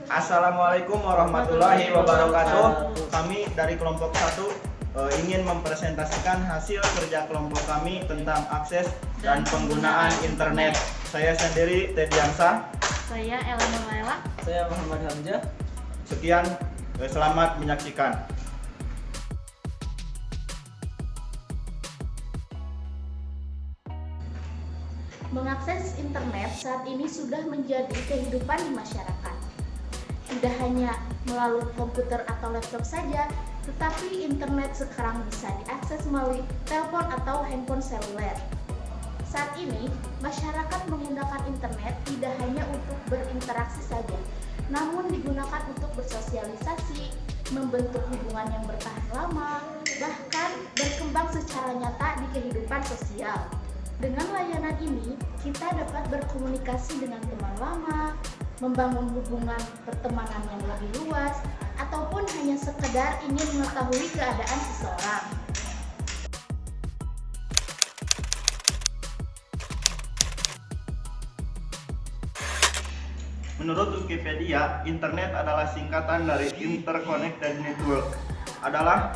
Assalamualaikum warahmatullahi wabarakatuh. Kami dari kelompok 1 ingin mempresentasikan hasil kerja kelompok kami tentang akses dan penggunaan internet. Saya sendiri Teddy Angsa. Saya Elena Laila. Saya Muhammad Hamzah. Sekian, selamat menyaksikan. Mengakses internet saat ini sudah menjadi kehidupan di masyarakat. Tidak hanya melalui komputer atau laptop saja, tetapi internet sekarang bisa diakses melalui telepon atau handphone seluler. Saat ini, masyarakat menggunakan internet tidak hanya untuk berinteraksi saja, namun digunakan untuk bersosialisasi, membentuk hubungan yang bertahan lama, bahkan berkembang secara nyata di kehidupan sosial. Dengan layanan ini, kita dapat berkomunikasi dengan teman lama, membangun hubungan pertemanan yang lebih luas, ataupun hanya sekedar ingin mengetahui keadaan seseorang. Menurut Wikipedia, internet adalah singkatan dari Interconnected Network. Adalah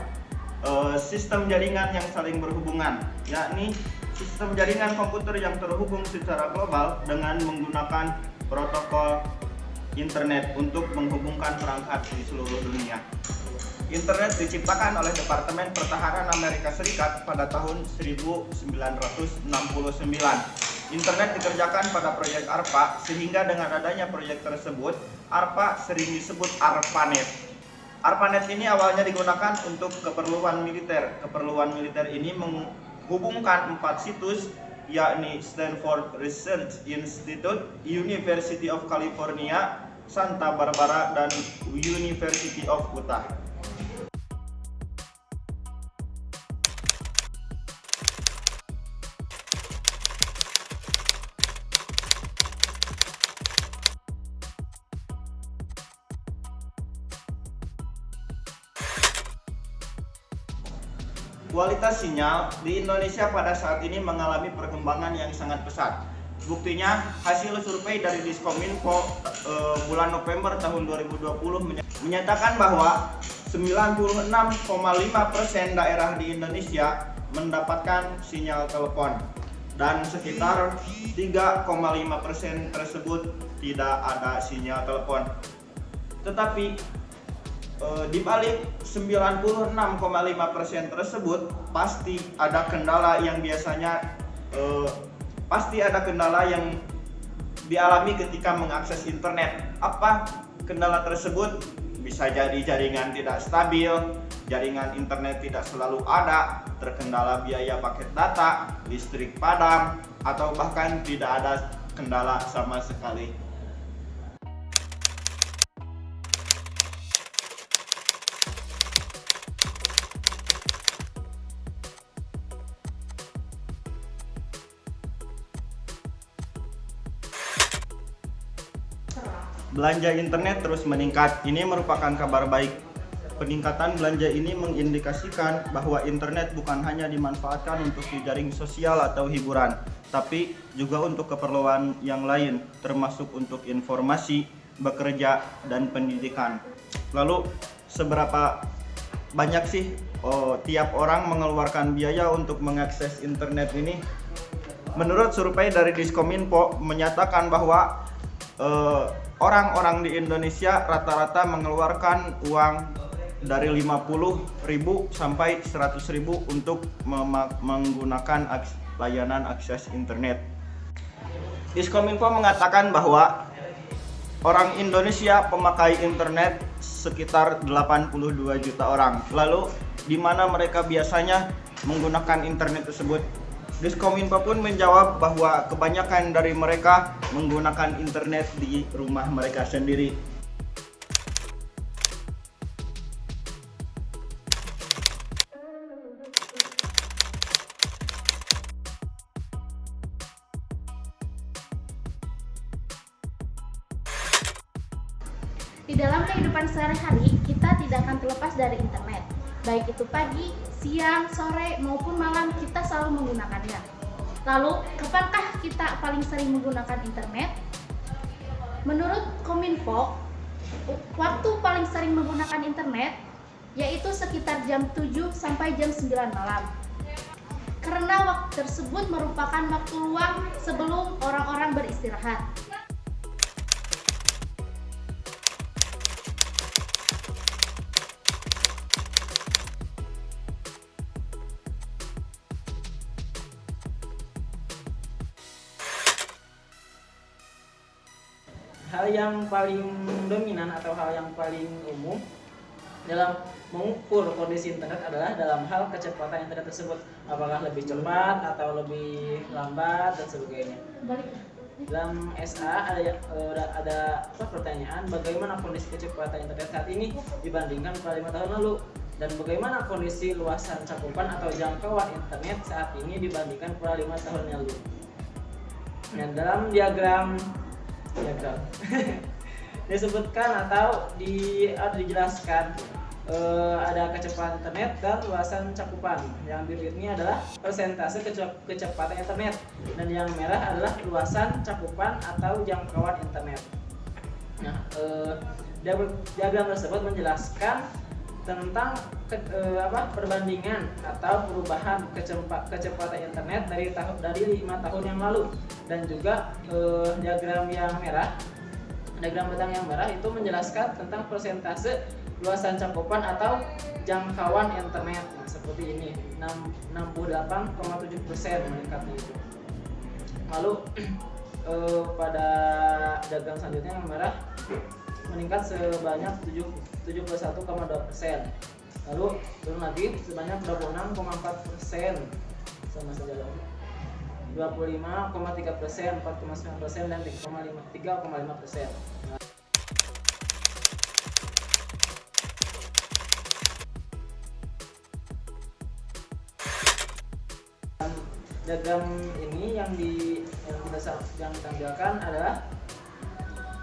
sistem jaringan yang saling berhubungan, yakni sistem jaringan komputer yang terhubung secara global dengan menggunakan protokol internet untuk menghubungkan perangkat di seluruh dunia. Internet diciptakan oleh Departemen Pertahanan Amerika Serikat pada tahun 1969. Internet dikerjakan pada proyek ARPA, sehingga dengan adanya proyek tersebut, ARPA sering disebut ARPANET. ARPANET ini awalnya digunakan untuk keperluan militer. Keperluan militer ini menghubungkan 4 situs, yakni Stanford Research Institute, University of California, Santa Barbara, dan University of Utah. Kualitas sinyal di Indonesia pada saat ini mengalami perkembangan yang sangat pesat. Buktinya, hasil survei dari Diskominfo bulan November tahun 2020 menyatakan bahwa 96,5% daerah di Indonesia mendapatkan sinyal telepon dan sekitar 3,5% tersebut tidak ada sinyal telepon. Tetapi di balik 96,5% tersebut pasti ada kendala yang dialami ketika mengakses internet. Apa kendala tersebut? Bisa jadi jaringan tidak stabil, jaringan internet tidak selalu ada, terkendala biaya paket data, listrik padam, atau bahkan tidak ada kendala sama sekali. Belanja internet terus meningkat. Ini merupakan kabar baik. Peningkatan belanja ini mengindikasikan bahwa internet bukan hanya dimanfaatkan untuk jejaring sosial atau hiburan, tapi juga untuk keperluan yang lain, termasuk untuk informasi, bekerja, dan pendidikan. Lalu, seberapa banyak sih tiap orang mengeluarkan biaya untuk mengakses internet ini? Menurut survei dari Diskominfo menyatakan bahwa orang-orang di Indonesia rata-rata mengeluarkan uang dari 50.000 sampai 100.000 untuk menggunakan layanan akses internet. Diskominfo mengatakan bahwa orang Indonesia pemakai internet sekitar 82 juta orang. Lalu, di mana mereka biasanya menggunakan internet tersebut? Diskominfo pun menjawab bahwa kebanyakan dari mereka menggunakan internet di rumah mereka sendiri. Di dalam kehidupan sehari-hari, kita tidak akan terlepas dari internet. Baik itu pagi, siang, sore, maupun malam, kita selalu menggunakannya. Lalu, kapankah kita paling sering menggunakan internet? Menurut Kominfo, Waktu paling sering menggunakan internet yaitu sekitar jam 7 sampai jam 9 malam. Karena waktu tersebut merupakan waktu luang sebelum orang-orang beristirahat. Hal yang paling dominan atau hal yang paling umum dalam mengukur kondisi internet adalah dalam hal kecepatan internet tersebut, apakah lebih cepat atau lebih lambat dan sebagainya. Dalam SA ada pertanyaan, bagaimana kondisi kecepatan internet saat ini dibandingkan pada 5 tahun lalu, dan bagaimana kondisi luasan cakupan atau jangkauan internet saat ini dibandingkan pada 5 tahun yang lalu. Dan dalam diagram disebutkan atau dijelaskan ada kecepatan internet dan luasan cakupan. Yang biru ini adalah persentase kecepatan internet, dan yang merah adalah luasan cakupan atau jangkauan internet. Nah, diagram tersebut menjelaskan tentang perbandingan atau perubahan kecepatan internet dari 5 tahun yang lalu, dan juga diagram batang yang merah itu menjelaskan tentang persentase luasan cakupan atau jangkauan internet. Nah, seperti ini 68,7% meningkatnya itu. Lalu pada diagram selanjutnya yang merah meningkat sebanyak 71,2%. Lalu turun lagi sebanyak 26,4%, sama saja lagi. 25,3%, 4,9% dan 3,5%. Diagram ini yang ditampilkan adalah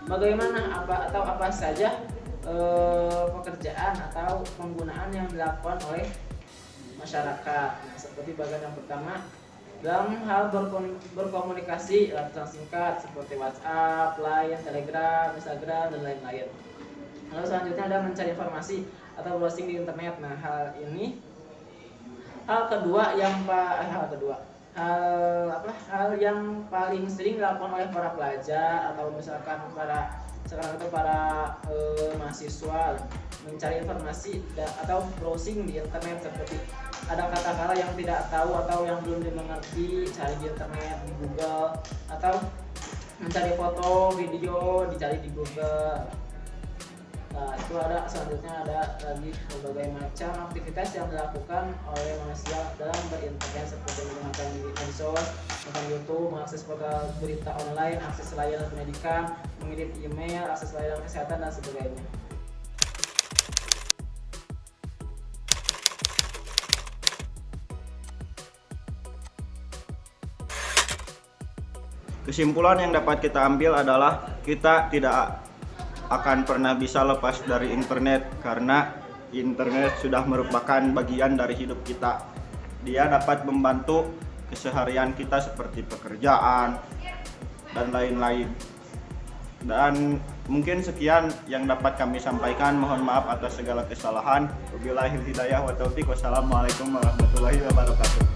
bagaimana apa saja pekerjaan atau penggunaan yang dilakukan oleh masyarakat. Nah, seperti bagian yang pertama, dalam hal berkomunikasi lewat pesan singkat seperti WhatsApp, Line, Telegram, Instagram, dan lain-lain. Lalu selanjutnya ada mencari informasi atau browsing di internet. Nah, hal yang paling sering dilakukan oleh para pelajar atau misalkan sekarang itu para mahasiswa mencari informasi atau browsing di internet, seperti ada kata-kata yang tidak tahu atau yang belum dimengerti, cari di internet, di Google, atau mencari foto, video, dicari di Google. Nah, itu selanjutnya ada lagi berbagai macam aktivitas yang dilakukan oleh manusia dalam berinternet, seperti menggunakan medsos, menggunakan YouTube, mengakses portal berita online, akses layanan pendidikan, mengirim email, akses layanan kesehatan, dan sebagainya. Kesimpulan yang dapat kita ambil adalah kita tidak akan pernah bisa lepas dari internet, karena internet sudah merupakan bagian dari hidup kita. Dia dapat membantu keseharian kita seperti pekerjaan dan lain-lain. Dan mungkin sekian yang dapat kami sampaikan. Mohon maaf atas segala kesalahan. Wabillahi hidayah wa taufik. Wassalamualaikum warahmatullahi wabarakatuh.